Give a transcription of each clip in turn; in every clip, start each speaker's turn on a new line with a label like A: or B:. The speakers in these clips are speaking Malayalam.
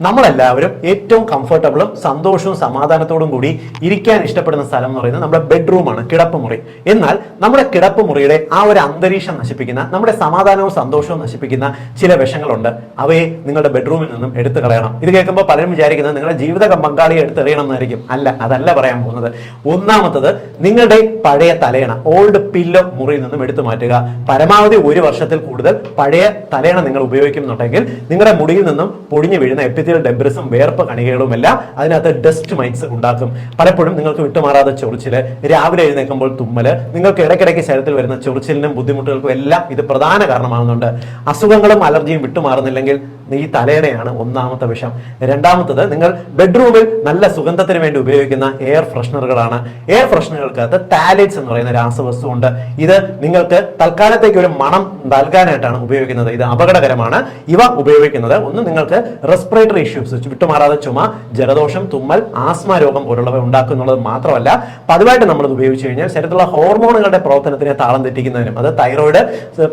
A: നമ്മളെല്ലാവരും ഏറ്റവും കംഫർട്ടബിളും സന്തോഷവും സമാധാനത്തോടും കൂടി ഇരിക്കാൻ ഇഷ്ടപ്പെടുന്ന സ്ഥലം എന്ന് പറയുന്നത് നമ്മുടെ ബെഡ്റൂമാണ്, കിടപ്പുമുറി. എന്നാൽ നമ്മുടെ കിടപ്പുമുറിയുടെ ആ ഒരു അന്തരീക്ഷം നശിപ്പിക്കുന്ന, നമ്മുടെ സമാധാനവും സന്തോഷവും നശിപ്പിക്കുന്ന ചില വിഷങ്ങളുണ്ട്. അവയെ നിങ്ങളുടെ ബെഡ്റൂമിൽ നിന്നും എടുത്തു കളയണം. ഇത് കേൾക്കുമ്പോൾ പലരും വിചാരിക്കുന്നത് നിങ്ങളുടെ ജീവിത പങ്കാളിയെ എടുത്തെറിയണം എന്നായിരിക്കും. അല്ല, അതല്ല പറയാൻ പോകുന്നത്. ഒന്നാമത്തത്, നിങ്ങളുടെ പഴയ തലയണ, ഓൾഡ് പില്ലോ മുറിയിൽ നിന്നും എടുത്തു മാറ്റുക. പരമാവധി 1 വർഷത്തിൽ കൂടുതൽ പഴയ തലയണ നിങ്ങൾ ഉപയോഗിക്കുന്നുണ്ടെങ്കിൽ നിങ്ങളുടെ മുടിയിൽ നിന്നും പൊടിഞ്ഞു വീഴുന്ന ഡെബ്രിസും വേർപ്പ് കണികകളും എല്ലാം അതിനകത്ത് ഡസ്റ്റ് മൈറ്റ്സ് ഉണ്ടാക്കും. പലപ്പോഴും നിങ്ങൾക്ക് വിട്ടുമാറാതെ ചൊറിച്ചില്, രാവിലെ എഴുന്നേൽക്കുമ്പോൾ തുമ്മല്, നിങ്ങൾക്ക് ഇടയ്ക്കിടയ്ക്ക് ശരീരത്തിൽ വരുന്ന ചൊറിച്ചിലിനും ബുദ്ധിമുട്ടുകൾക്കും എല്ലാം ഇത് പ്രധാന കാരണമാകുന്നുണ്ട്. അസുഖങ്ങളും അലർജിയും വിട്ടുമാറുന്നില്ലെങ്കിൽ ഈ തലയണയാണ് ഒന്നാമത്തെ വിഷം. രണ്ടാമത്തത്, നിങ്ങൾ ബെഡ്റൂമിൽ നല്ല സുഗന്ധത്തിന് വേണ്ടി ഉപയോഗിക്കുന്ന എയർ ഫ്രഷ്നറുകളാണ്. എയർ ഫ്രഷ്നറുകൾക്കകത്ത് താലേറ്റ്സ് എന്ന് പറയുന്ന രാസവസ്തു ഉണ്ട്. ഇത് നിങ്ങൾക്ക് തൽക്കാലത്തേക്ക് ഒരു മണം നൽകാനായിട്ടാണ് ഉപയോഗിക്കുന്നത്. ഇത് അപകടകരമാണ്. ഇവ ഉപയോഗിക്കുന്നത് ഒന്ന്, നിങ്ങൾക്ക് റെസ്പിറേറ്ററി ഇഷ്യൂസ്, വിട്ടുമാറാതെ ചുമ, ജലദോഷം, തുമ്മൽ, ആസ്മ രോഗം പോലുള്ളവ ഉണ്ടാക്കുന്നുള്ളത് മാത്രമല്ല, പതിവായിട്ട് നമ്മൾ ഉപയോഗിച്ച് കഴിഞ്ഞാൽ ശരീരത്തിലുള്ള ഹോർമോണുകളുടെ പ്രവർത്തനത്തിനെ താളം തെറ്റിക്കുന്നതിനും, അത് തൈറോയിഡ്,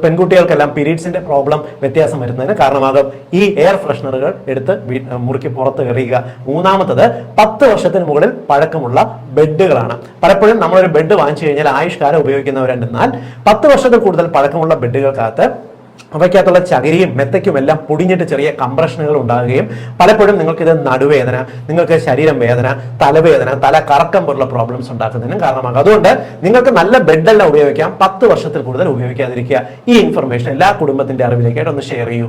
A: പെൺകുട്ടികൾക്കെല്ലാം പീരീഡ്സിന്റെ പ്രോബ്ലം വ്യത്യാസം വരുന്നതിന് കാരണമാകും. ഈ എയർ ഫ്രഷ്നറുകൾ എടുത്ത് മുറിക്ക് പുറത്ത് എറിയുക. മൂന്നാമത്തത്, 10 വർഷത്തിന് മുകളിൽ പഴക്കമുള്ള ബെഡുകളാണ്. പലപ്പോഴും നമ്മളൊരു ബെഡ് വാങ്ങിച്ചു കഴിഞ്ഞാൽ ആയുഷ്കാലം ഉപയോഗിക്കുന്നവരുണ്ടെന്നാൽ 10 വർഷത്തിൽ കൂടുതൽ പഴക്കമുള്ള ബെഡുകൾക്കകത്ത് അവയ്ക്കകത്തുള്ള ചകിരിയും മെത്തയ്ക്കും എല്ലാം പൊടിഞ്ഞിട്ട് ചെറിയ കംപ്രഷനുകൾ ഉണ്ടാകുകയും പലപ്പോഴും നിങ്ങൾക്കിത് നടുവേദന, നിങ്ങൾക്ക് ശരീരം വേദന, തലവേദന, തല കറക്കം പോലുള്ള പ്രോബ്ലംസ് ഉണ്ടാക്കുന്നതിനും കാരണമാകും. അതുകൊണ്ട് നിങ്ങൾക്ക് നല്ല ബെഡെല്ലാം ഉപയോഗിക്കാം, 10 വർഷത്തിൽ കൂടുതൽ ഉപയോഗിക്കാതിരിക്കുക. ഈ ഇൻഫർമേഷൻ എല്ലാ കുടുംബത്തിന്റെ അറിവിലേക്കായിട്ട് ഒന്ന് ഷെയർ ചെയ്യൂ.